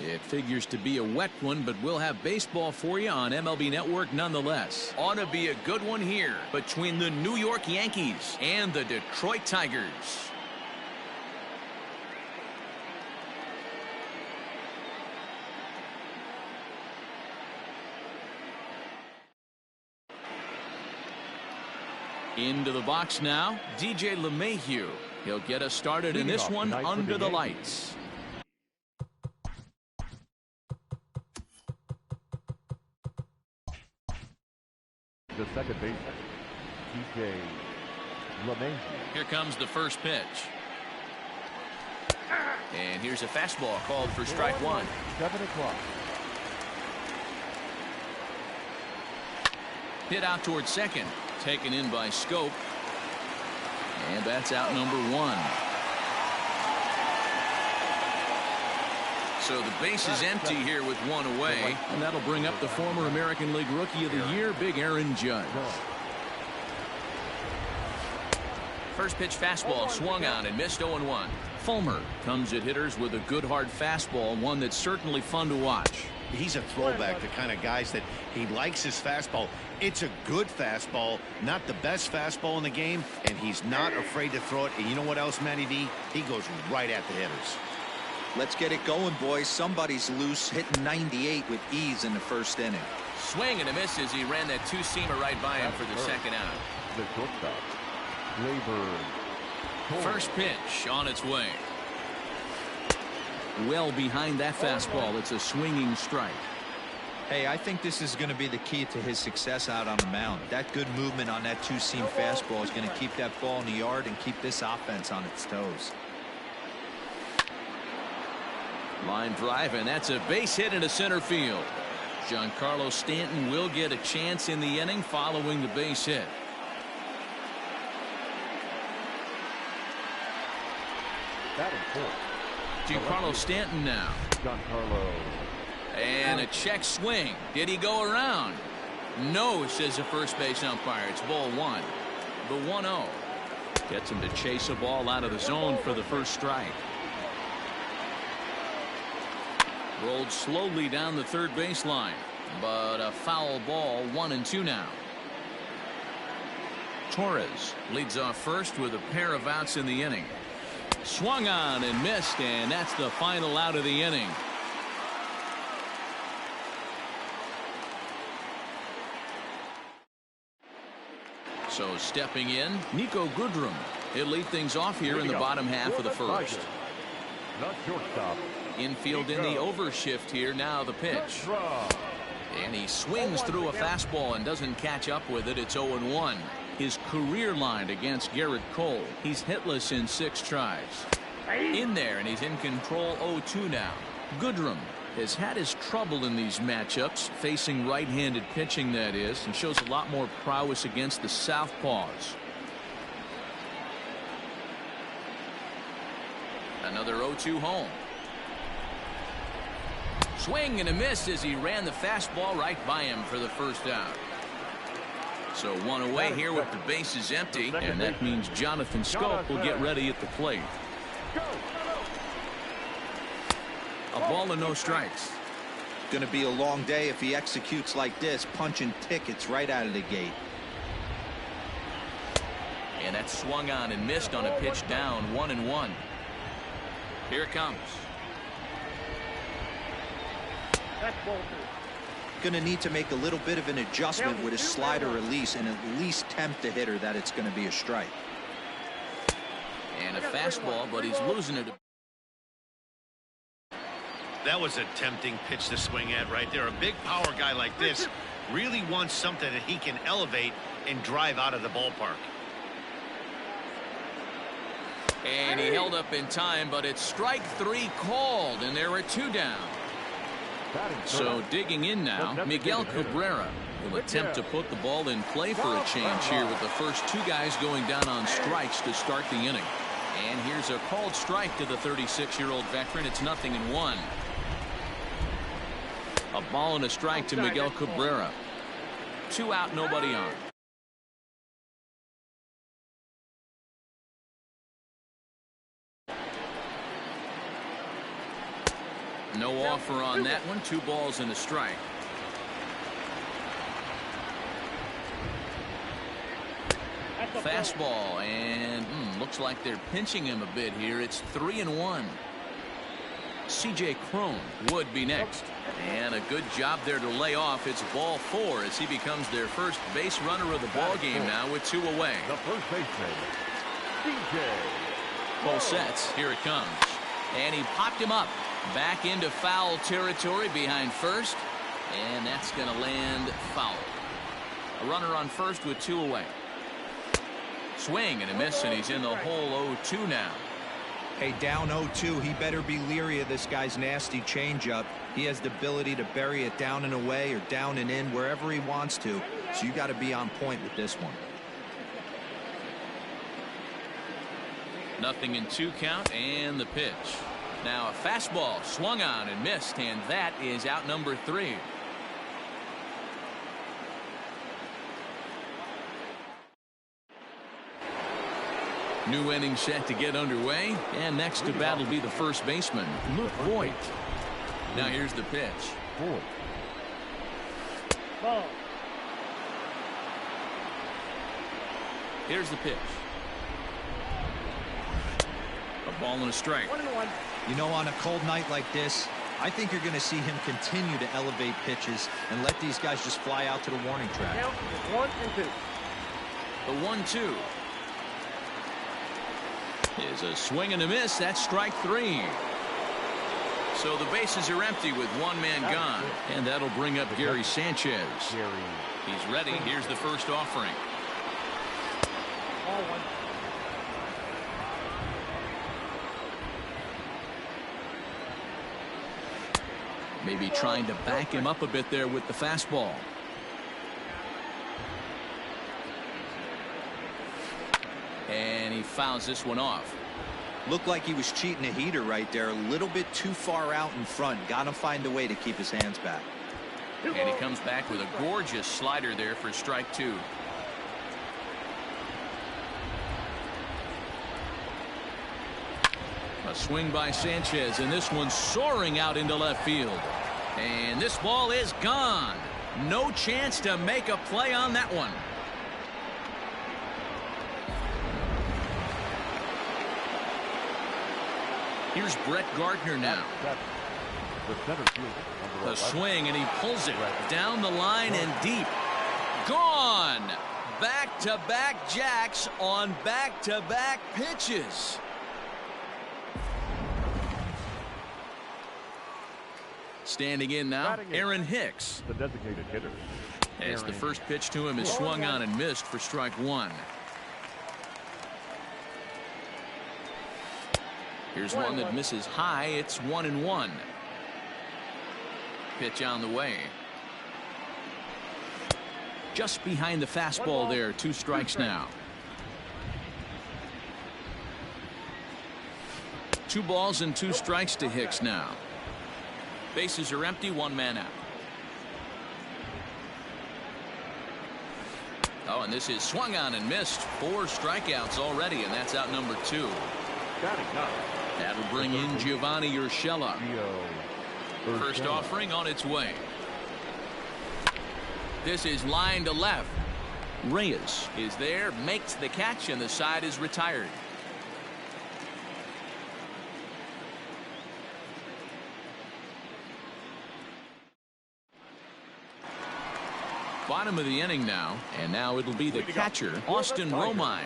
It figures to be a wet one, but we'll have baseball for you on MLB Network nonetheless. Ought to be a good one here between the New York Yankees and the Detroit Tigers. Into the box now, DJ LeMahieu. He'll get us started in this one under the lights. The second baseman, DJ LeMahieu. Here comes the first pitch. And here's a fastball called for strike one. 7 o'clock. Hit out towards second. Taken in by Scope. And that's out number one. So the base is empty here with one away. And that'll bring up the former American League Rookie of the Year, Big Aaron Judge. First pitch fastball swung on and missed 0-1. Fulmer comes at hitters with a good hard fastball, one that's certainly fun to watch. He's a throwback to kind of guys that he likes his fastball. It's a good fastball, not the best fastball in the game, and he's not afraid to throw it. And you know what else, Matty V? He goes right at the hitters. Let's get it going, boys. Somebody's loose, hitting 98 with ease in the first inning. Swing and a miss as he ran that two-seamer right by him for the second out. The shortstop, First pitch on its way. Well behind that fastball. It's a swinging strike. Hey, I think this is going to be the key to his success out on the mound. That good movement on that two-seam fastball is going to keep that ball in the yard and keep this offense on its toes. Line drive, and that's a base hit into center field. Giancarlo Stanton will get a chance in the inning following the base hit. Giancarlo Stanton now. And a check swing. Did he go around? No, says the first base umpire. It's ball one. The 1-0. Gets him to chase a ball out of the zone for the first strike. Rolled slowly down the third baseline, but a foul ball. 1-2 now. Torres leads off first with a pair of outs in the inning. Swung on and missed, and that's the final out of the inning. So stepping in, Nico Goodrum. He'll lead things off here in the bottom half of the first. Infield in the overshift here. Now the pitch. And he swings through a fastball and doesn't catch up with it. It's 0-1. His career line against Garrett Cole. He's hitless in 6 tries. In there, and he's in control. 0-2 now. Goodrum has had his trouble in these matchups, facing right-handed pitching, that is, and shows a lot more prowess against the southpaws. Another 0-2 home. Swing and a miss as he ran the fastball right by him for the first out. So one away here with the bases empty, and that means Jonathan Scope will get ready at the plate. A ball and no strikes. Going to be a long day if he executes like this, punching tickets right out of the gate. And that swung on and missed on a pitch down. 1-1. Here it comes. Going to need to make a little bit of an adjustment with his slider release and at least tempt the hitter that it's going to be a strike. And a fastball, but he's losing it. That was a tempting pitch to swing at right there. A big power guy like this really wants something that he can elevate and drive out of the ballpark. And he held up in time, but it's strike 3 called, and there are 2 down. So digging in now, Miguel Cabrera will attempt to put the ball in play for a change here with the first 2 guys going down on strikes to start the inning. And here's a called strike to the 36-year-old veteran. It's 0-1. A ball and a strike to Miguel Cabrera. 2 out, nobody on. No offer on that one. 2 balls and a strike. Fastball, and looks like they're pinching him a bit here. It's 3-1. C.J. Cron would be next. And a good job there to lay off. It's ball 4 as he becomes their first base runner of the ball game now with 2 away. The first baseman, C.J. Full sets. Here it comes. And he popped him up. Back into foul territory behind first. And that's going to land foul. A runner on first with 2 away. Swing and a miss, and he's in the hole 0-2 now. Hey, down 0-2, he better be leery of this guy's nasty changeup. He has the ability to bury it down and away or down and in wherever he wants to. So you got to be on point with this one. 0-2 count, and the pitch. Now a fastball swung on and missed, and that is out number 3. New inning set to get underway, and next to bat will be the first baseman, Luke Voigt. Now here's the pitch. Here's the pitch. A ball and a strike. 1-1. You know, on a cold night like this, I think you're going to see him continue to elevate pitches and let these guys just fly out to the warning track. Count is 1-2. The 1-2. Is a swing and a miss. That's strike 3. So the bases are empty with 1 man gone, and that'll bring up Gary Sanchez. He's ready. Here's the first offering. Ball 1. Maybe trying to back him up a bit there with the fastball. And he fouls this one off. Looked like he was cheating a heater right there. A little bit too far out in front. Got to find a way to keep his hands back. And he comes back with a gorgeous slider there for strike 2. A swing by Sanchez, and this one's soaring out into left field. And this ball is gone. No chance to make a play on that one. Here's Brett Gardner now. The swing, and he pulls it down the line and deep. Gone. Back-to-back jacks on back-to-back pitches. Standing in now, Aaron Hicks. The designated hitter. As the first pitch to him is swung on and missed for strike 1. Here's one that misses high. It's 1-1. Pitch on the way. Just behind the fastball there. 2 strikes now. 2 balls and 2 strikes to Hicks now. Bases are empty. 1 man out. Oh, and this is swung on and missed. 4 strikeouts already, and that's out number 2. That'll bring in Giovanni Urshela. First offering on its way. This is line to left. Reyes is there, makes the catch, and the side is retired. Bottom of the inning now, and now it'll be the catcher, Austin Romine.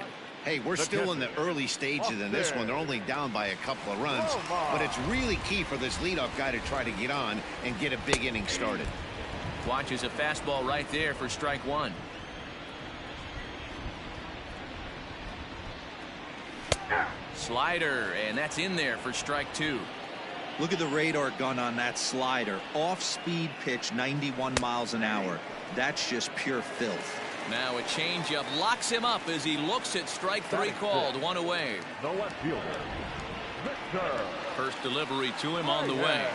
Hey, we're still in the early stages in this one. They're only down by a couple of runs, but it's really key for this leadoff guy to try to get on and get a big inning started. Watches a fastball right there for strike 1. Slider, and that's in there for strike 2. Look at the radar gun on that slider. Off-speed pitch, 91 miles an hour. That's just pure filth. Now a changeup locks him up as he looks at strike 3 called. 1 away. The left fielder, Victor. First delivery to him on the way.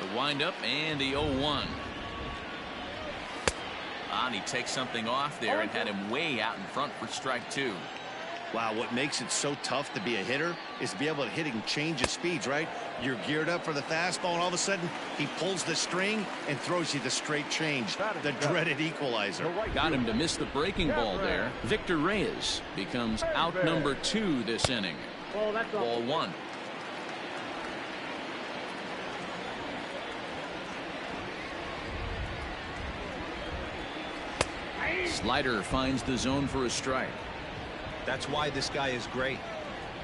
The windup and the 0-1. And he takes something off there and had him way out in front for strike 2. Wow, what makes it so tough to be a hitter is to be able to hit and change of speeds, right? You're geared up for the fastball, and all of a sudden, he pulls the string and throws you the straight change, the dreaded equalizer. Got him to miss the breaking ball there. Victor Reyes becomes out number 2 this inning. Ball 1. Slider finds the zone for a strike. That's why this guy is great.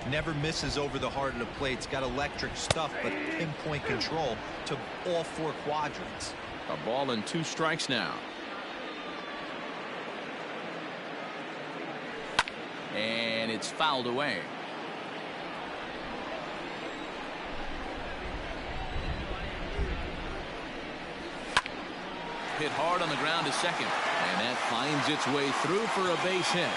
Never misses over the heart of the plate. He's got electric stuff, but pinpoint control to all 4 quadrants. A ball and 2 strikes now. And it's fouled away. Hit hard on the ground to second, and that finds its way through for a base hit.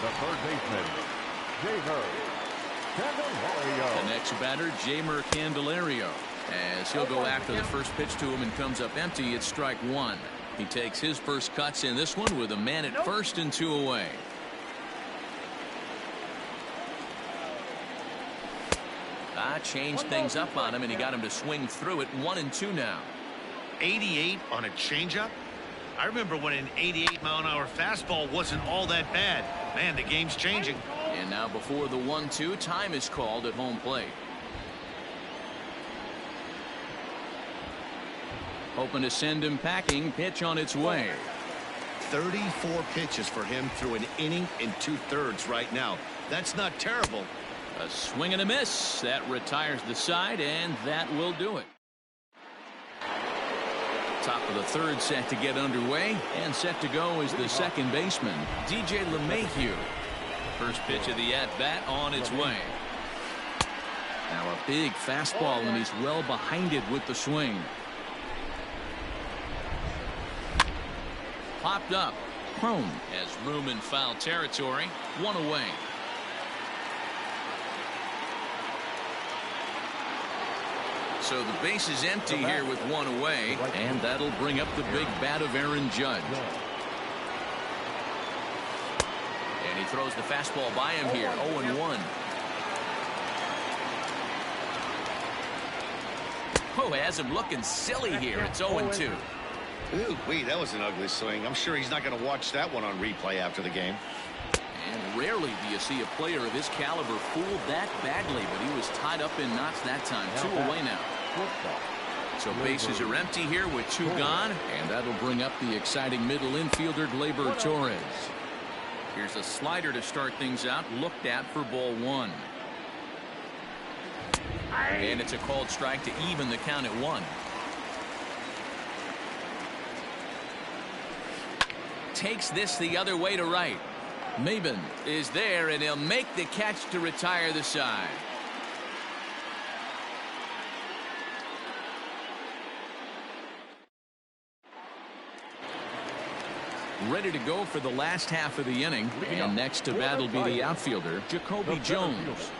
The third baseman, Jamer Candelario. The next batter, Jamer Candelario, as he'll go after the first pitch to him and comes up empty. It's strike 1. He takes his first cuts in this one with a man at first and 2 away. Changed things up on him, and he got him to swing through it. 1-2 now. 88 on a changeup? I remember when an 88-mile-an-hour fastball wasn't all that bad. Man, the game's changing. And now before the 1-2, time is called at home plate. Hoping to send him packing. Pitch on its way. 34 pitches for him through an inning and 2/3 right now. That's not terrible. A swing and a miss. That retires the side, and that will do it. Top of the third set to get underway, and set to go is the second baseman, DJ LeMahieu. First pitch of the at-bat on its way. Now a big fastball, and he's well behind it with the swing. Popped up. Chrome has room in foul territory. 1 away. So the base is empty here with 1 away, and that'll bring up the big bat of Aaron Judge. And he throws the fastball by him here. 0-1. Oh, has him looking silly here. It's 0-2. Ooh, wait, that was an ugly swing. I'm sure he's not going to watch that one on replay after the game. And rarely do you see a player of his caliber fooled that badly, but he was tied up in knots that time. 2 away now. So bases are empty here with 2 gone, and that'll bring up the exciting middle infielder, Gleyber Torres. Here's a slider to start things out, looked at for ball 1. And it's a called strike to even the count at 1. Takes this the other way to right. Maben is there, and he'll make the catch to retire the side. Ready to go for the last half of the inning, and next to bat will be the outfielder, Jacoby Jones.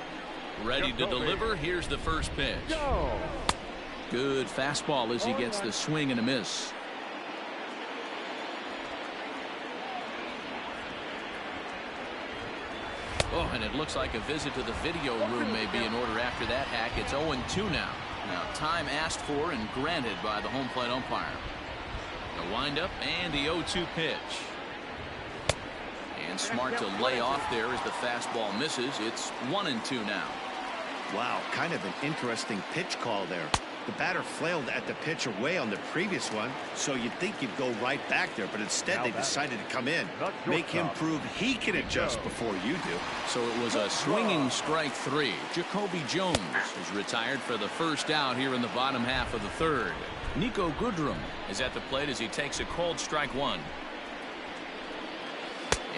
Ready to deliver. Here's the first pitch. Good fastball as he gets the swing and a miss. Oh, and it looks like a visit to the video room may be in order after that hack. It's 0-2 now. Now, time asked for and granted by the home plate umpire. The windup and the 0-2 pitch. And smart to lay off there as the fastball misses. It's 1-2 now. Wow, kind of an interesting pitch call there. The batter flailed at the pitch away on the previous one, so you'd think you'd go right back there, but instead they decided to come in, make him prove he can adjust before you do. So it was a swinging strike 3. Jacoby Jones is retired for the first out here in the bottom half of the third. Nico Goodrum is at the plate as he takes a called strike 1.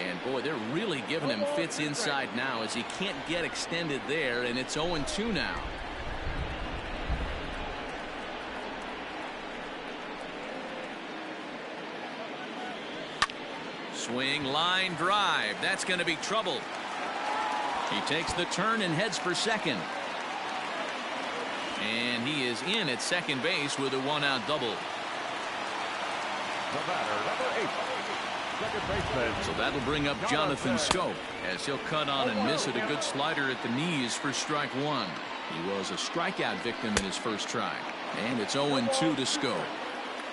And boy, they're really giving him fits inside now as he can't get extended there, and it's 0-2 now. Swing, line drive. That's going to be trouble. He takes the turn and heads for second. And he is in at second base with a one-out double. The batter, number 8, second baseman. So that'll bring up Jonathan Schoop as he'll cut on and miss it. A good slider at the knees for strike one. He was a strikeout victim in his first try. And it's 0-2 to Schoop.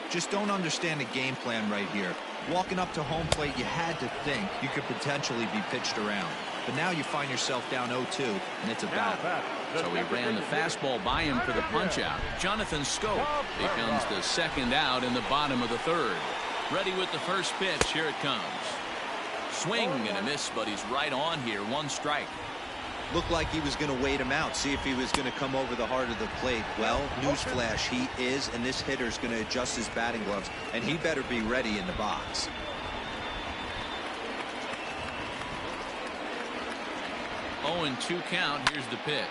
Just don't understand the game plan right here. Walking up to home plate, you had to think you could potentially be pitched around. But now you find yourself down 0-2, and it's a battle. So he ran the fastball by him for the punch-out. Jonathan Schoop becomes the second out in the bottom of the third. Ready with the first pitch. Here it comes. Swing and a miss, but he's right on here. One strike. Looked like he was going to wait him out, see if he was going to come over the heart of the plate. Well, newsflash, he is, and this hitter's going to adjust his batting gloves, and he better be ready in the box. Oh, and 2 count. Here's the pitch.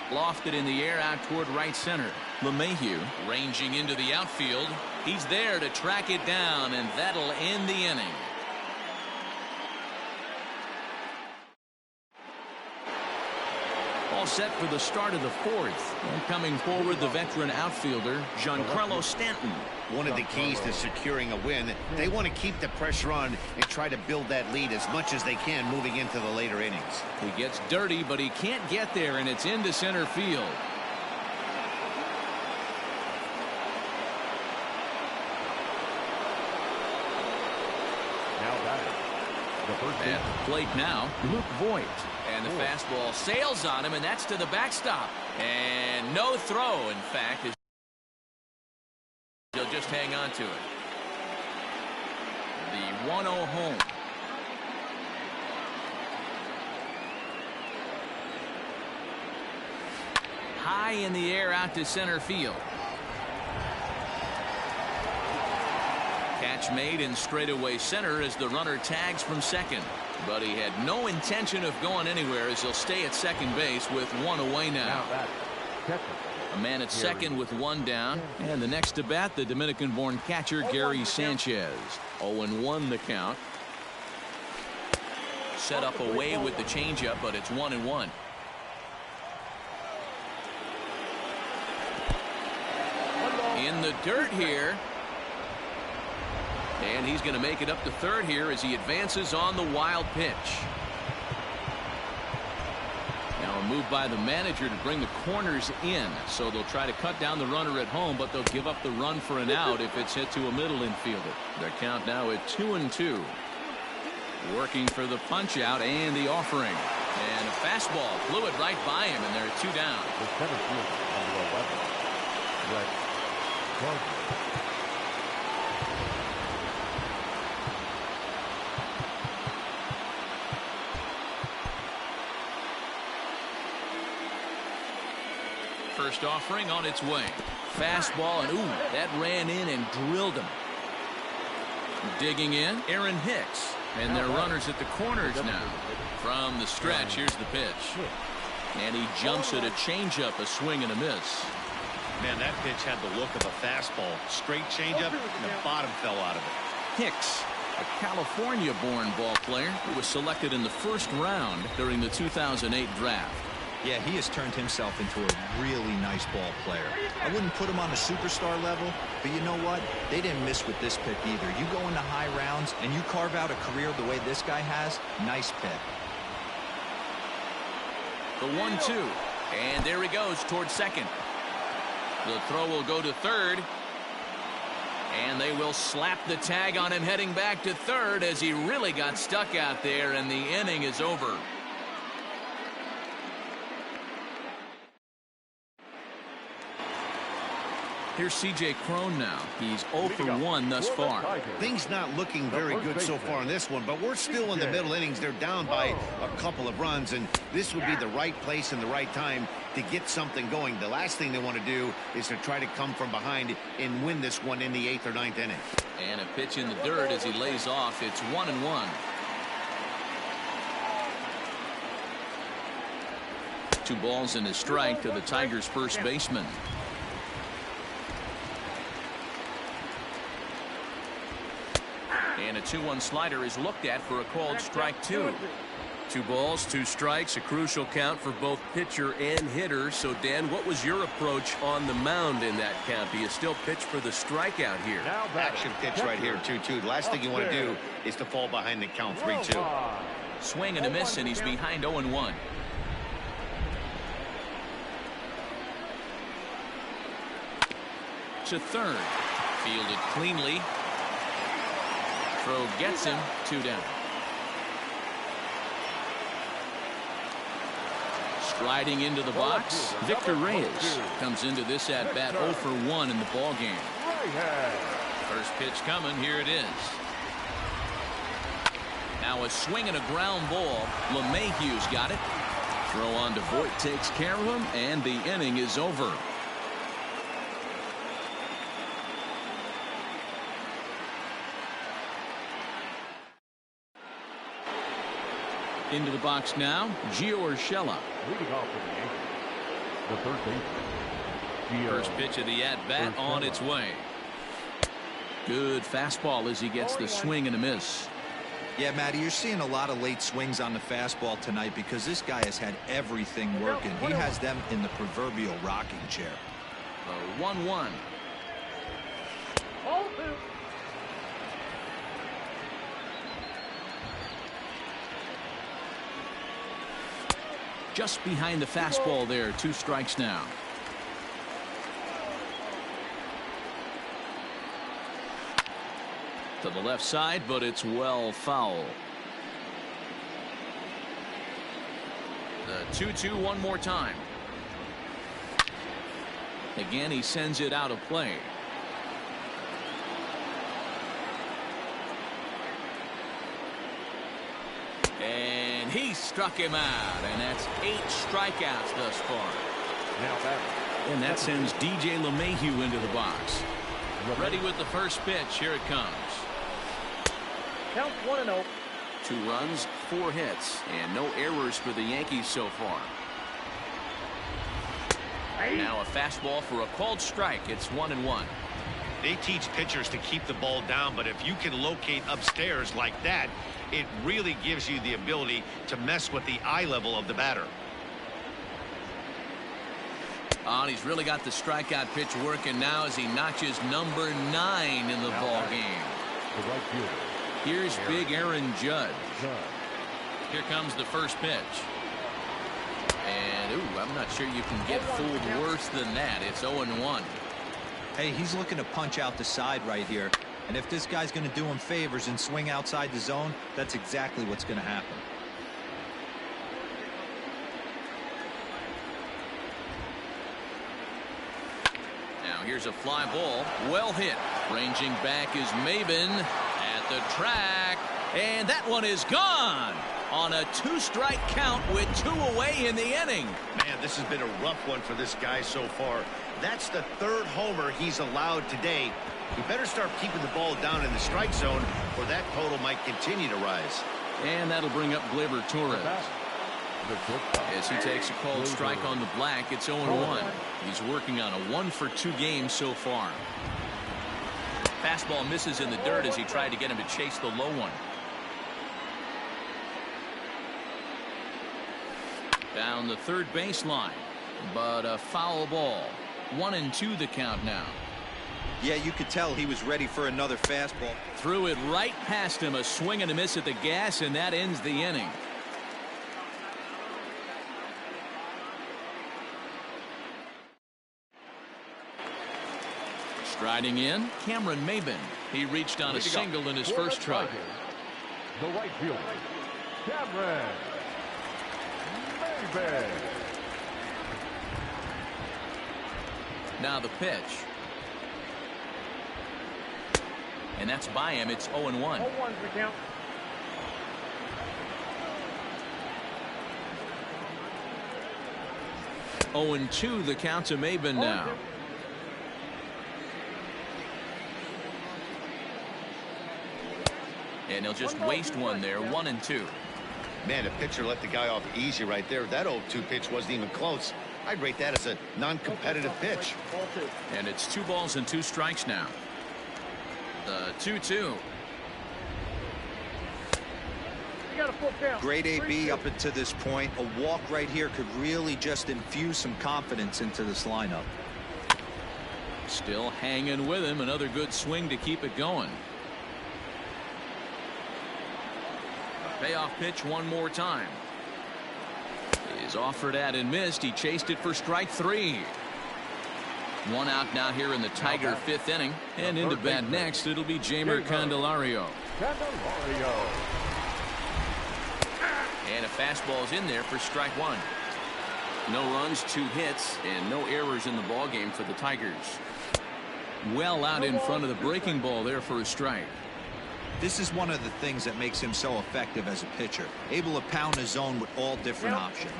Lofted in the air out toward right center. LeMahieu ranging into the outfield. He's there to track it down, and that'll end the inning. All set for the start of the fourth. And coming forward, the veteran outfielder, Giancarlo Stanton. One of the keys to securing a win, they want to keep the pressure on and try to build that lead as much as they can moving into the later innings. He gets dirty, but he can't get there, and it's into center field. Now batting, the first At the plate now, Luke Voigt. And the fastball sails on him, and that's to the backstop. And no throw, in fact. He'll just hang on to it. The 1-0 home. High in the air out to center field. Catch made in straightaway center as the runner tags from second. But he had no intention of going anywhere as he'll stay at second base with one away now. A man at second with one down. And the next to bat, the Dominican-born catcher Gary Sanchez. 0-1 the count. Set up away with the changeup, but it's 1-1. In the dirt here. And he's going to make it up to third here as he advances on the wild pitch. Now a move by the manager to bring the corners in. So they'll try to cut down the runner at home, but they'll give up the run for an out if it's hit to a middle infielder. Their count now at 2-2. Working for the punch out and the offering. And a fastball blew it right by him, and they're 2 down. The center fielder, number 11, Rex Gardner. First offering on its way. Fastball, and ooh, that ran in and drilled him. Digging in, Aaron Hicks. And they're runners at the corners now. From the stretch, here's the pitch. And he jumps at a changeup, a swing and a miss. Man, that pitch had the look of a fastball. Straight changeup, and the bottom fell out of it. Hicks, a California-born ball player who was selected in the first round during the 2008 draft. Yeah, he has turned himself into a really nice ball player. I wouldn't put him on a superstar level, but you know what? They didn't miss with this pick either. You go into high rounds and you carve out a career the way this guy has, nice pick. The 1-2, and there he goes towards second. The throw will go to third, and they will slap the tag on him heading back to third as he really got stuck out there, and the inning is over. Here's C.J. Cron now. He's 0 for 1 thus far. Things not looking very good so far in this one, but we're still in the middle innings. They're down by a couple of runs, and this would be the right place and the right time to get something going. The last thing they want to do is to try to come from behind and win this one in the 8th or 9th inning. And a pitch in the dirt as he lays off. It's 1-1. 2 balls and a strike to the Tigers' first baseman. And a 2-1 slider is looked at for a called strike 2. 2 balls, 2 strikes, a crucial count for both pitcher and hitter. So, Dan, what was your approach on the mound in that count? Do you still pitch for the strikeout here? Action pitch right here, 2-2. The last thing you want to do is to fall behind the count 3-2. Swing and a miss, and he's behind 0-1. To third. Fielded cleanly. Throw gets him. 2 down. Striding into the box, Victor Reyes comes into this at bat 0 for 1 in the ball game. First pitch coming. Here it is. Now a swing and a ground ball. LeMahieu's got it. Throw on to Voit takes care of him, and the inning is over. Into the box now, Gio Urshela. Leading off for the Yankees, the third baseman. First pitch of the at-bat on its way. Good fastball as he gets the swing and a miss. Yeah, Matty, you're seeing a lot of late swings on the fastball tonight because this guy has had everything working. He has them in the proverbial rocking chair. 1-1. Just behind the fastball there. 2 strikes now. To the left side, but it's well foul. The 2-2 one more time. Again, he sends it out of play. And he struck him out, and that's 8 strikeouts thus far. And that sends DJ LeMahieu into the box. Ready with the first pitch. Here it comes. Count 1-0. 2 runs, 4 hits, and no errors for the Yankees so far. Now a fastball for a called strike. It's 1-1. They teach pitchers to keep the ball down, but if you can locate upstairs like that, it really gives you the ability to mess with the eye level of the batter. And he's really got the strikeout pitch working now as he notches number 9 in the ball game. The right fielder. Here's big Aaron Judge. Here comes the first pitch. And, I'm not sure you can get fooled worse than that. It's 0-1. Hey, he's looking to punch out the side right here. And if this guy's going to do him favors and swing outside the zone, that's exactly what's going to happen. Now here's a fly ball. Well hit. Ranging back is Maben at the track. And that one is gone on a 2-strike count with 2 away in the inning. Man, this has been a rough one for this guy so far. That's the 3rd homer he's allowed today. He better start keeping the ball down in the strike zone, or that total might continue to rise. And that'll bring up Gleyber Torres. As he takes a called strike on the black, it's 0-1. He's working on a 1-for-2 game so far. Fastball misses in the dirt as he tried to get him to chase the low one. Down the third baseline, but a foul ball. 1-2 the count now. Yeah, you could tell he was ready for another fastball. Threw it right past him. A swing and a miss at the gas, and that ends the inning. Striding in, Cameron Maben. He reached on a single in his first try. The right fielder, Cameron Maben. Now the pitch. And that's by him. It's 0-1. 0-1 the count. Oh, 0-2 the count to Maben now. And he'll just waste one there. 1-2. Man, a pitcher let the guy off easy right there. That 0-2 pitch wasn't even close. I'd rate that as a non-competitive pitch. And it's 2 balls and 2 strikes now. The 2-2. Great AB up until this point. A walk right here could really just infuse some confidence into this lineup. Still hanging with him. Another good swing to keep it going. A payoff pitch one more time. Is offered at and missed. He chased it for strike 3. One out now here in the Tiger 5th inning. And into bat next, it'll be Jeimer Candelario. And a fastball's in there for strike 1. No runs, 2 hits, and no errors in the ballgame for the Tigers. Well out in front of the breaking ball there for a strike. This is one of the things that makes him so effective as a pitcher. Able to pound his zone with all different options.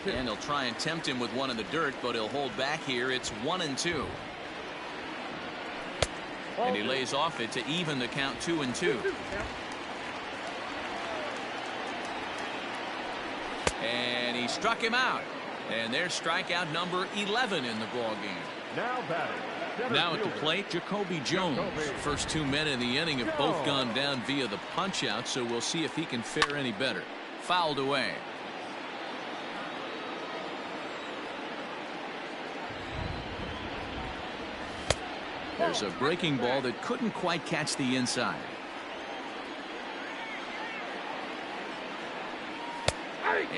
And he'll try and tempt him with one in the dirt, but he'll hold back here. It's 1-2. And he lays off it to even the count 2-2. And he struck him out. And there's strikeout number 11 in the ballgame. Now batting. Now at the plate, Jacoby Jones. First 2 men in the inning have both gone down via the punch-out, so we'll see if he can fare any better. Fouled away. There's a breaking ball that couldn't quite catch the inside.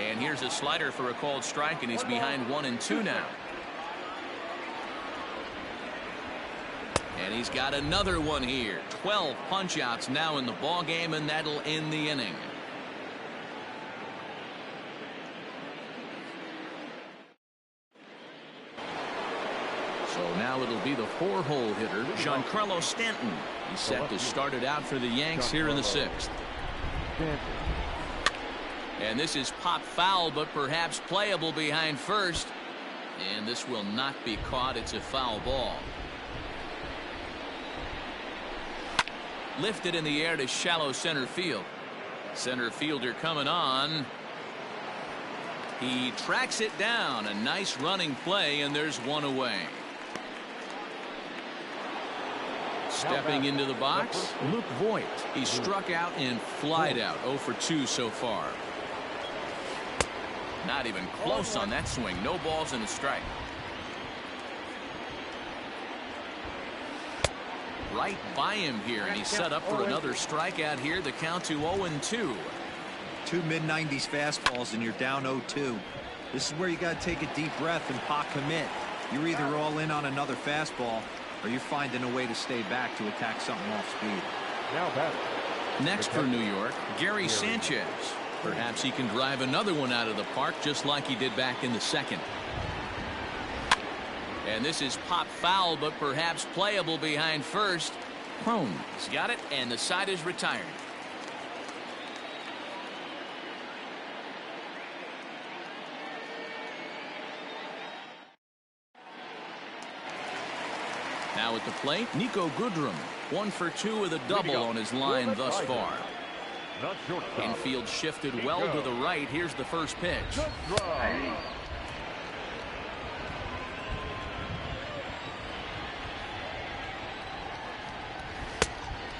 And here's a slider for a called strike, and he's behind 1-2 now. And he's got another one here. 12 punch-outs now in the ball game, and that'll end the inning. So now it'll be the 4-hole hitter, Giancarlo Stanton. He's set to start it out for the Yanks here in the 6th. And this is pop foul, but perhaps playable behind first. And this will not be caught. It's a foul ball. Lifted in the air to shallow center field. Center fielder coming on. He tracks it down. A nice running play, and there's one away. Stepping into the box, Luke Voigt. He struck out and flied out. 0 for 2 so far. Not even close on that swing. No balls and a strike. Right by him here, and he's set up for another strikeout here. The count to 0-2. 2 mid-90s fastballs, and you're down 0-2. This is where you got to take a deep breath and pot commit. You're either all in on another fastball, or you're finding a way to stay back to attack something off speed. Now batting. Next for New York, Gary Sanchez. Perhaps he can drive another one out of the park, just like he did back in the 2nd. And this is pop foul, but perhaps playable behind first. Crone has got it, and the side is retired. Now at the plate, Nico Goodrum. 1 for 2 with a double on his line thus far. Infield shifted well to the right. Here's the first pitch.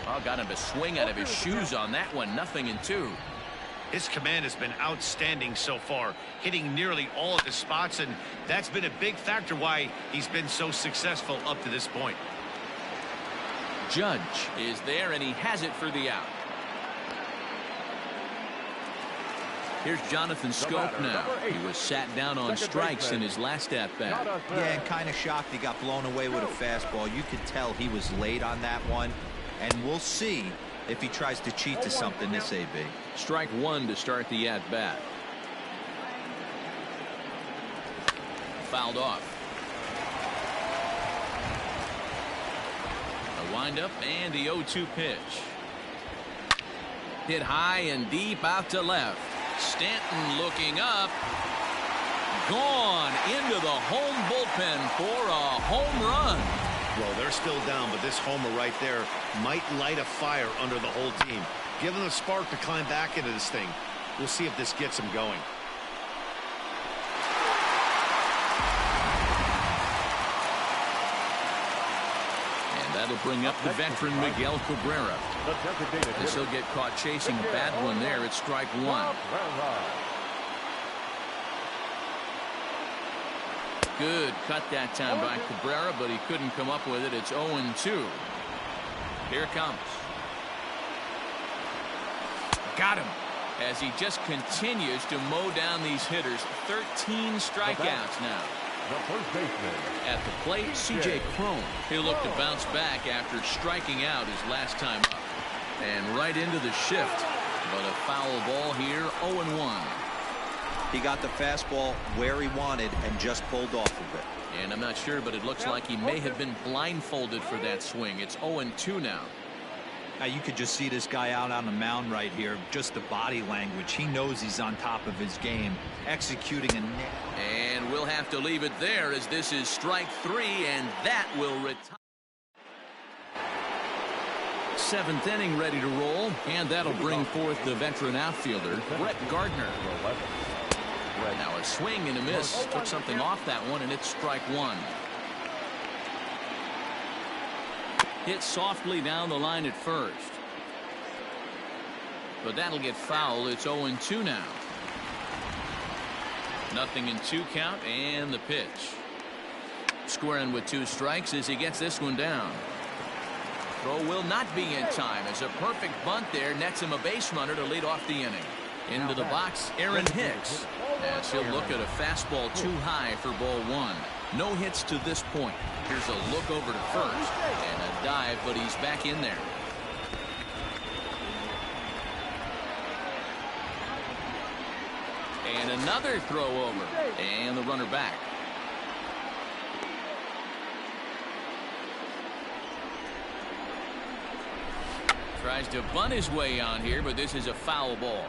Oh, got him to swing out of his shoes on that one. 0-2. His command has been outstanding so far, hitting nearly all of the spots, and that's been a big factor why he's been so successful up to this point. Judge is there, and he has it for the out. Here's Jonathan Scope now. He was sat down on strikes in his last at-bat. Yeah, and kind of shocked he got blown away with a fastball. You could tell he was late on that one, and we'll see if he tries to cheat to something this AB. Strike 1 to start the at-bat. Fouled off. A windup and the 0-2 pitch. Hit high and deep out to left. Stanton looking up. Gone into the home bullpen for a home run. Well, they're still down, but this homer right there might light a fire under the whole team. Give them a spark to climb back into this thing. We'll see if this gets them going. That'll bring up the veteran Miguel Cabrera. As he'll get caught chasing a bad one there. It's strike one. Good cut that time by Cabrera, but he couldn't come up with it. It's 0-2. Here it comes. Got him. As he just continues to mow down these hitters. 13 strikeouts now. The first baseman. At the plate, C.J. Cron. He'll look to bounce back after striking out his last time up. And right into the shift. But a foul ball here, 0-1. He got the fastball where he wanted and just pulled off of it. And I'm not sure, but it looks like he may have been blindfolded for that swing. It's 0-2 now. Now you could just see this guy out on the mound right here. Just the body language. He knows he's on top of his game. Executing a net. And we'll have to leave it there as this is strike three, and that will retire. Seventh inning ready to roll, and that'll bring forth the veteran outfielder, Brett Gardner. Now a swing and a miss. Took something off that one, and it's strike one. Hit softly down the line at first. But that'll get foul. It's 0-2 now. 0-2 count, and the pitch. Squaring with 2 strikes as he gets this one down. Throw will not be in time as a perfect bunt there nets him a base runner to lead off the inning. Into the box, Aaron Hicks. As he'll look at a fastball too high for ball one. No hits to this point. Here's a look over to first and a dive, but he's back in there. And another throw over, and the runner back. Tries to bunt his way on here, but this is a foul ball.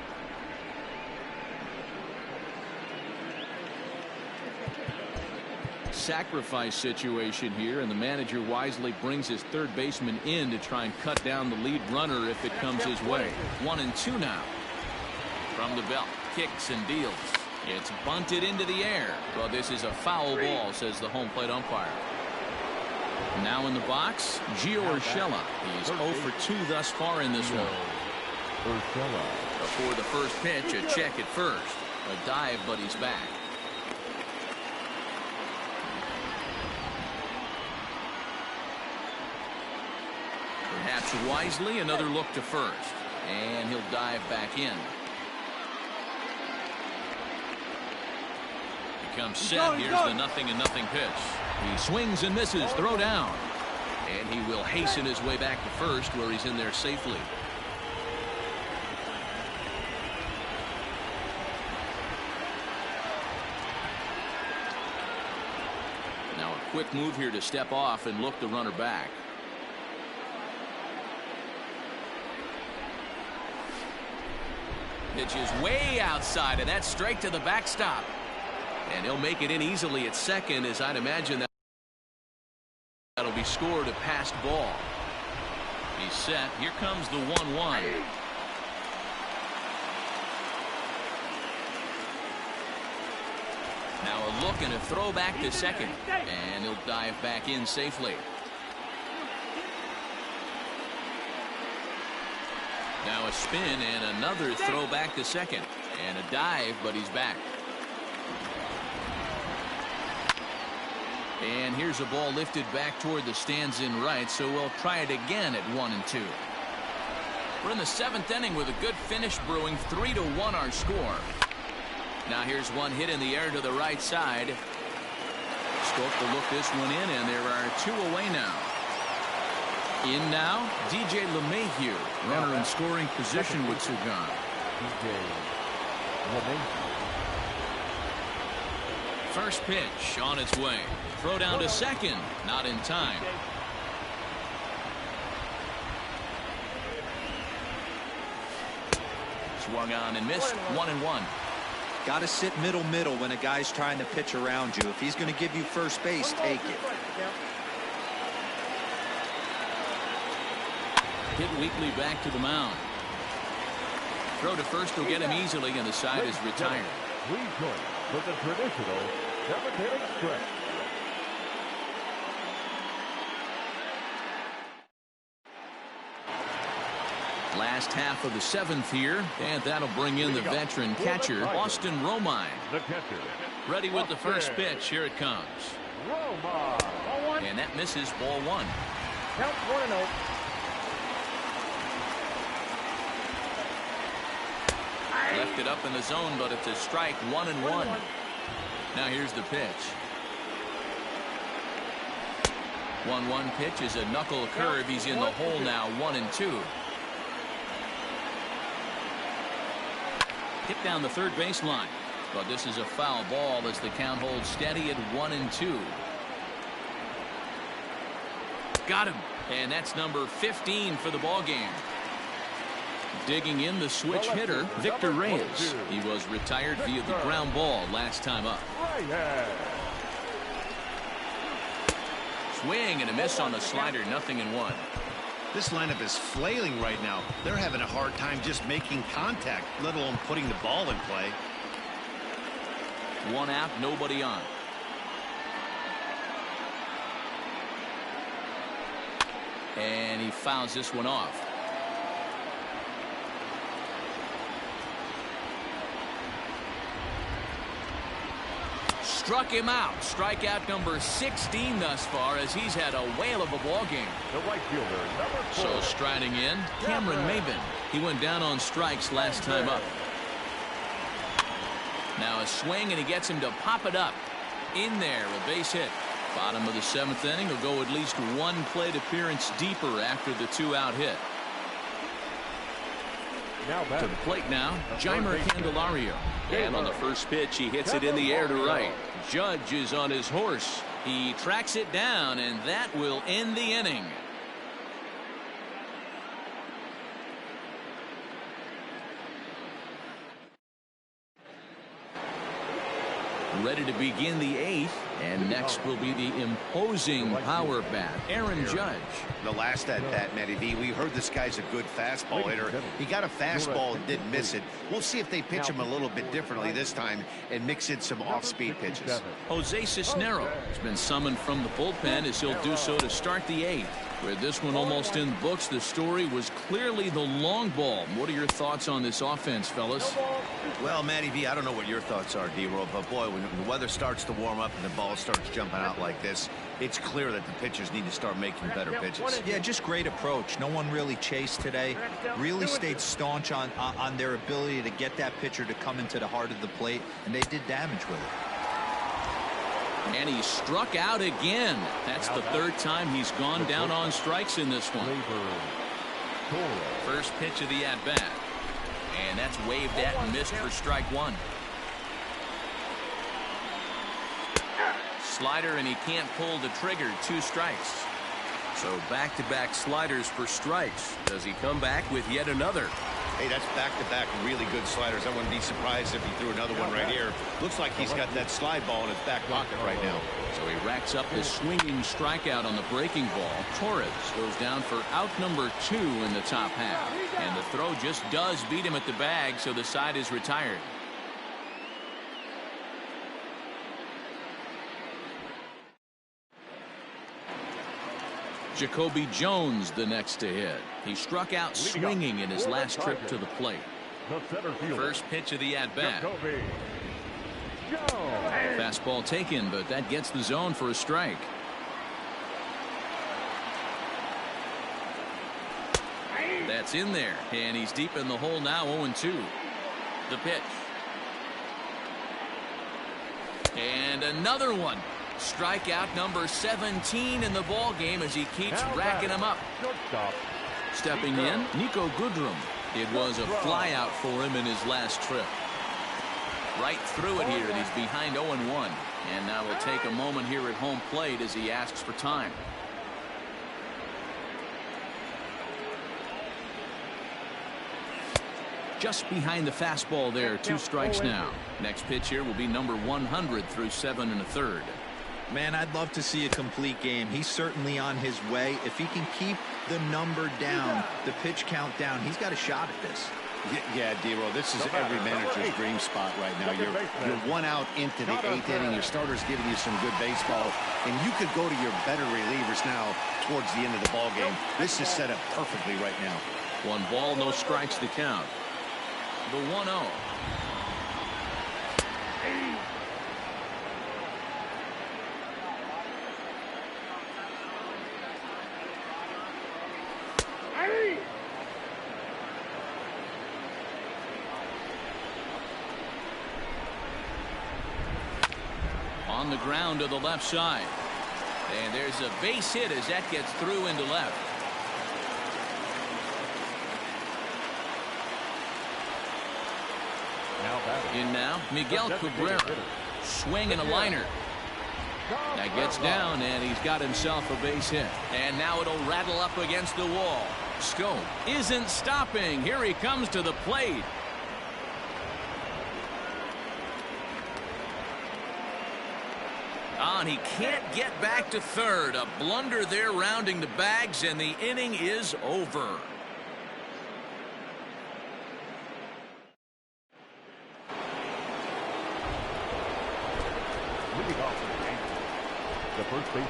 Sacrifice situation here, and the manager wisely brings his third baseman in to try and cut down the lead runner if it comes his way. 1-2 now. From the belt, kicks and deals. It's bunted into the air. Well, this is a foul ball, says the home plate umpire. Now in the box, Gio Urshela. He's 0 for 2 thus far in this one. Before the first pitch, a check at first. A dive, but he's back. Perhaps wisely, another look to first. And he'll dive back in. He comes set. Here's the 0-0 pitch. He swings and misses. Throw down. And he will hasten his way back to first, where he's in there safely. Now a quick move here to step off and look the runner back. Pitch is way outside, and that's straight to the backstop. And he'll make it in easily at second, as I'd imagine that'll be scored a passed ball. He's set. Here comes the 1-1. Now a look and a throw back to second. And he'll dive back in safely. Now a spin and another throw back to second. And a dive, but he's back. And here's a ball lifted back toward the stands in right, so we'll try it again at 1-2. We're in the 7th inning with a good finish brewing. 3-1 our score. Now here's one hit in the air to the right side. Scope to look this one in, and there are 2 away now. In now, DJ LeMahieu, runner in scoring position with 2 gone. First pitch on its way. Throw down to second. Not in time. Swung on and missed. 1-1. Got to sit middle when a guy's trying to pitch around you. If he's going to give you first base, take it. Hit weakly back to the mound. Throw to first will get him easily, and the side is retired. Rejoin with the traditional 7th inning stretch. Last half of the 7th here, and that'll bring in the veteran catcher, Austin Romine. The catcher. Ready with the first pitch. Here it comes. And that misses, ball 1. Count 1-0. Left it up in the zone, but it's a strike, 1-1. Now here's the pitch. 1-1 pitch is a knuckle curve. He's in the hole now, 1-2. Hit down the third baseline, but this is a foul ball as the count holds steady at 1-2. Got him, and that's number 15 for the ball game. Digging in the switch hitter, Victor Reyes. He was retired via the ground ball last time up. Swing and a miss on the slider, 0-1. This lineup is flailing right now. They're having a hard time just making contact, let alone putting the ball in play. 1 out, nobody on. And he fouls this one off. Struck him out. Strikeout number 16 thus far, as he's had a whale of a ball game. The right fielder, number 4. So striding in, Cameron Maben. He went down on strikes last time up. Now a swing, and he gets him to pop it up. In there, a base hit. Bottom of the 7th inning. Will go at least 1 plate appearance deeper after the 2-out hit. To the plate now, Jeimer Candelario. And on the first pitch, he hits it in the air to right. Judge is on his horse. He tracks it down, and that will end the inning. Ready to begin the 8th, and next will be the imposing power bat, Aaron Judge. The last at bat, Matty V, we heard this guy's a good fastball hitter. He got a fastball and didn't miss it. We'll see if they pitch him a little bit differently this time and mix in some off-speed pitches. Jose Cisnero has been summoned from the bullpen, as he'll do so to start the 8th. With this one almost in the books, the story was clearly the long ball. What are your thoughts on this offense, fellas? Well, Matty V, I don't know what your thoughts are, D-Roll, but boy, when the weather starts to warm up and the ball starts jumping out like this, it's clear that the pitchers need to start making better pitches. Yeah, just great approach. No one really chased today. Really stayed staunch on their ability to get that pitcher to come into the heart of the plate, and they did damage with it. And he struck out again. That's the 3rd time he's gone down on strikes in this one. First pitch of the at-bat. And that's waved at and missed for strike 1. Slider, and he can't pull the trigger. 2 strikes. So back-to-back sliders for strikes. Does he come back with yet another? Hey, that's back-to-back really good sliders. I wouldn't be surprised if he threw another one right here. Looks like he's got that slide ball in his back pocket right now. So he racks up the swinging strikeout on the breaking ball. Torres goes down for out number 2 in the top half. And the throw just does beat him at the bag, so the side is retired. Jacoby Jones the next to hit. He struck out swinging in his last trip to the plate. First pitch of the at-bat. Fastball taken, but that gets the zone for a strike. That's in there, and he's deep in the hole now, 0-2. The pitch. And another one. Strikeout number 17 in the ball game as he keeps racking them up. Stepping in, Nico Goodrum. It was a flyout for him in his last trip. Right through it here, and he's behind 0-1. And now we'll take a moment here at home plate as he asks for time. Just behind the fastball there, 2 strikes now. Next pitch here will be number 100 through 7 1/3. Man, I'd love to see a complete game. He's certainly on his way. If he can keep the number down, the pitch count down, he's got a shot at this. Yeah, D-Roll, this is every manager's dream spot right now. You're 1 out into the 8th inning. Your starter's giving you some good baseball, and you could go to your better relievers now towards the end of the ball game. This is set up perfectly right now. One ball, no strikes to count. The 1-0. On the ground to the left side. And there's a base hit as that gets through into left. In now, Miguel Cabrera. Swing and a liner. That gets down, and he's got himself a base hit. And now it'll rattle up against the wall. Scope isn't stopping. Here he comes to the plate. And he can't get back to third. A blunder there rounding the bags, and the inning is over. The first baseman.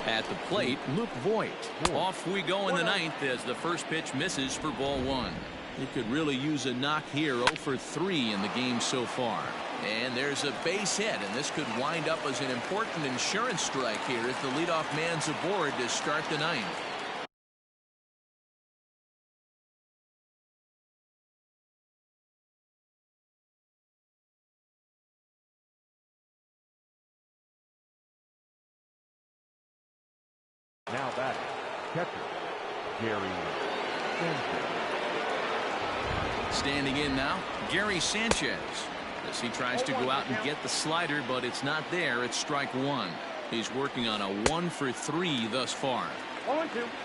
At the plate, Luke Voigt. Off we go in the ninth as the first pitch misses for ball one. He could really use a knock here. 0 for 3 in the game so far. And there's a base hit, and this could wind up as an important insurance strike here if the leadoff man's aboard to start the ninth. Now back, catcher, Gary Sanchez. Standing in now, Gary Sanchez. As he tries to go out and get the slider, but it's not there. It's strike one. He's working on a 1 for 3 thus far.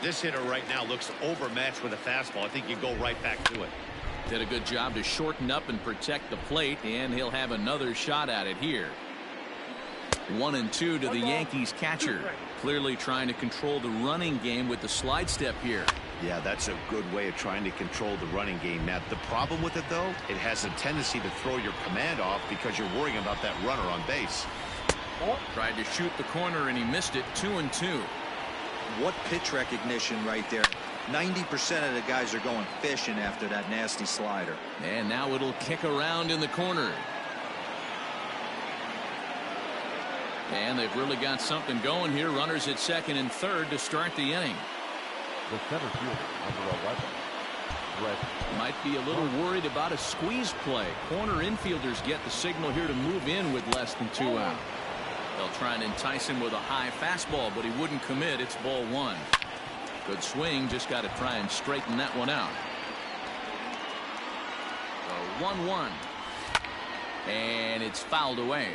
This hitter right now looks overmatched with a fastball. I think you go right back to it. Did a good job to shorten up and protect the plate, and he'll have another shot at it here. 1-2 to the Yankees catcher. Clearly trying to control the running game with the slide step here. Yeah, that's a good way of trying to control the running game, Matt. The problem with it, though, it has a tendency to throw your command off because you're worrying about that runner on base. Tried to shoot the corner, and he missed it. 2-2. What pitch recognition right there. 90% of the guys are going fishing after that nasty slider. And now it'll kick around in the corner. And they've really got something going here. Runners at second and third to start the inning. The center fielder, number 11, Brett. Might be a little worried about a squeeze play. Corner infielders get the signal here to move in with less than 2 out. They'll try and entice him with a high fastball, but he wouldn't commit. It's ball one. Good swing. Just got to try and straighten that one out. A 1-1. And it's fouled away.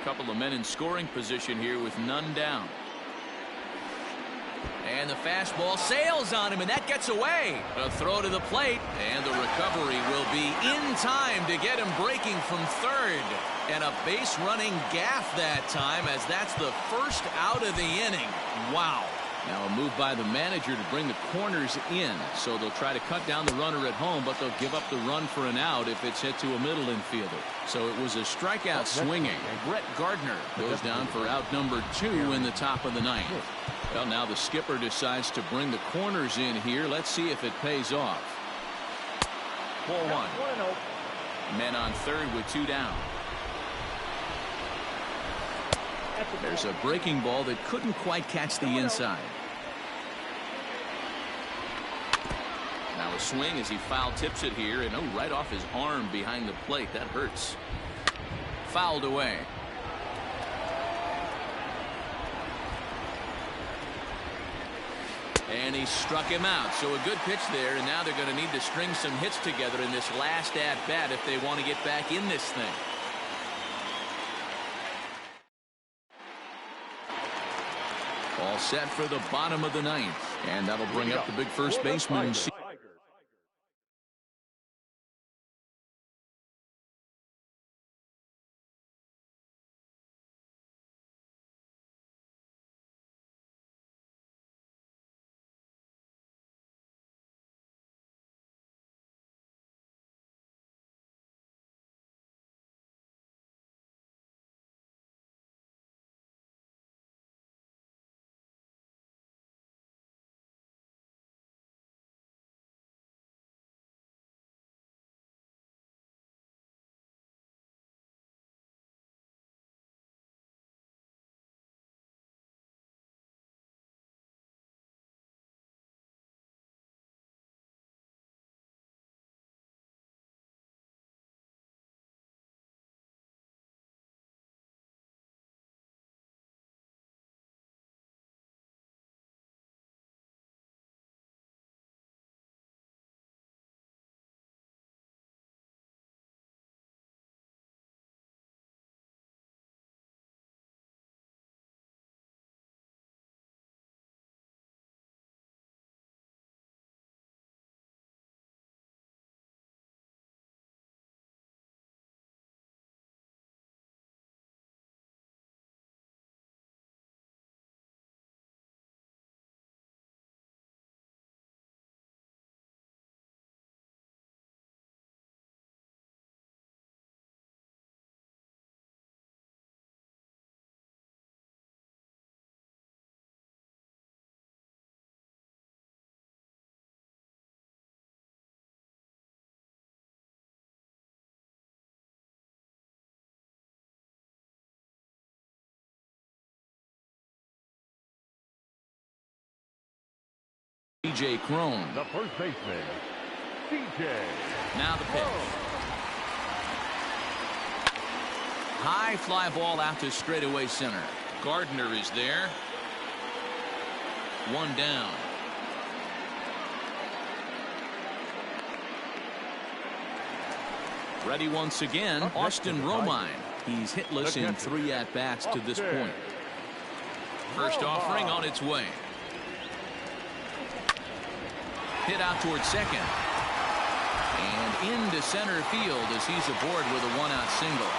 Couple of men in scoring position here with none down. And the fastball sails on him, and that gets away. A throw to the plate, and the recovery will be in time to get him breaking from third. And a base running gaff that time, as that's the first out of the inning. Wow. Now a move by the manager to bring the corners in. So they'll try to cut down the runner at home, but they'll give up the run for an out if it's hit to a middle infielder. So it was a strikeout swinging. Brett Gardner goes down for out number 2 in the top of the ninth. Well, now the skipper decides to bring the corners in here. Let's see if it pays off. Ball one. Men on third with 2 down. There's a breaking ball that couldn't quite catch the inside. Now a swing as he foul tips it here, and right off his arm behind the plate. That hurts. Fouled away. And he struck him out. So a good pitch there, and now they're going to need to string some hits together in this last at-bat if they want to get back in this thing. All set for the bottom of the ninth. And that'll bring up the big first baseman. C.J. Cron. The first baseman, C.J. Now the pitch. High fly ball out to straightaway center. Gardner is there. One down. Ready once again, Austin Romine. He's hitless in 3 at-bats to this point. First offering on its way. Hit out towards second. And into center field as he's aboard with a 1-out single.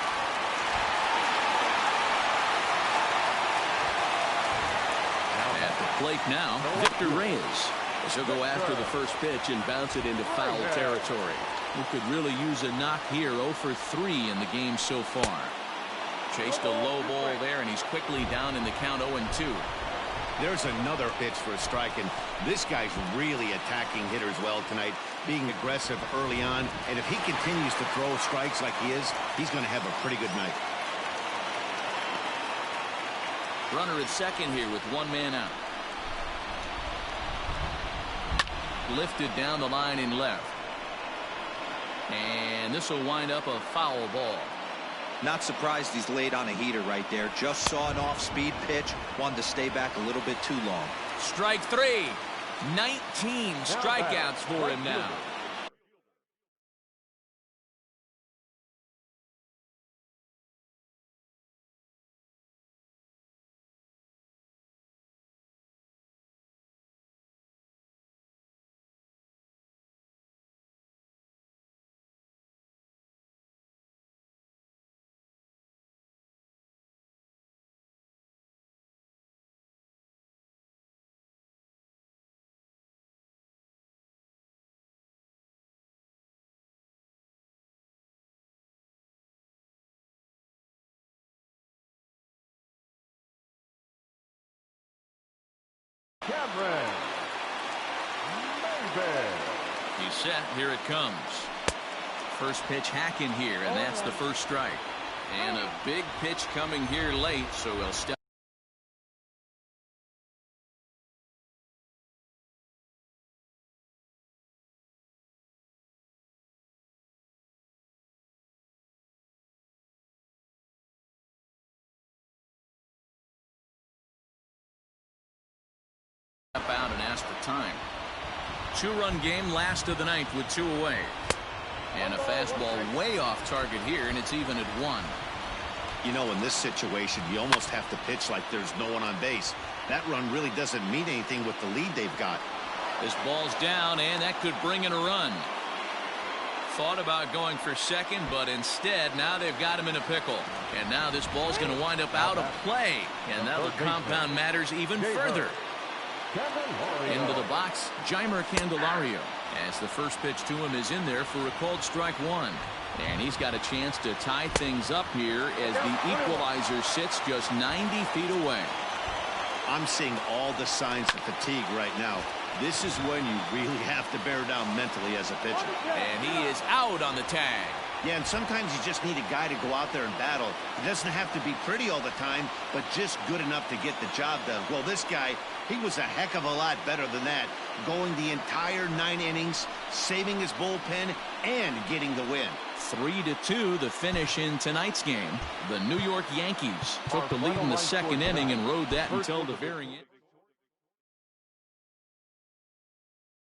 At the plate now, Victor Reyes. He'll go after the first pitch and bounce it into foul territory. He could really use a knock here. 0 for 3 in the game so far. Chased a low ball there, and he's quickly down in the count 0-2. There's another pitch for a strike, and this guy's really attacking hitters well tonight, being aggressive early on. And if he continues to throw strikes like he is, he's going to have a pretty good night. Runner at second here with 1 man out. Lifted down the line in left. And this will wind up a foul ball. Not surprised he's laid on a heater right there. Just saw an off-speed pitch. Wanted to stay back a little bit too long. Strike 3. 19 strikeouts for him now. Cameron. He's set. Here it comes. First pitch hacking here, and that's the first strike. And a big pitch coming here late, so he'll step out and ask for time. 2-run game, last of the ninth with 2 away. And a fastball way off target here, and it's even at 1. You know, in this situation, you almost have to pitch like there's no one on base. That run really doesn't mean anything with the lead they've got. This ball's down, and that could bring in a run. Thought about going for second, but instead, now they've got him in a pickle. And now this ball's going to wind up out of play, and that'll compound matters even further. Into the box, Jeimer Candelario, as the first pitch to him is in there for a called strike 1. And he's got a chance to tie things up here as the equalizer sits just 90 feet away. I'm seeing all the signs of fatigue right now. This is when you really have to bear down mentally as a pitcher. And he is out on the tag. Yeah, and sometimes you just need a guy to go out there and battle. It doesn't have to be pretty all the time, but just good enough to get the job done. Well, this guy, he was a heck of a lot better than that, going the entire 9 innings, saving his bullpen, and getting the win. 3-2 the finish in tonight's game. The New York Yankees took the lead in the second inning and rode that until the very end.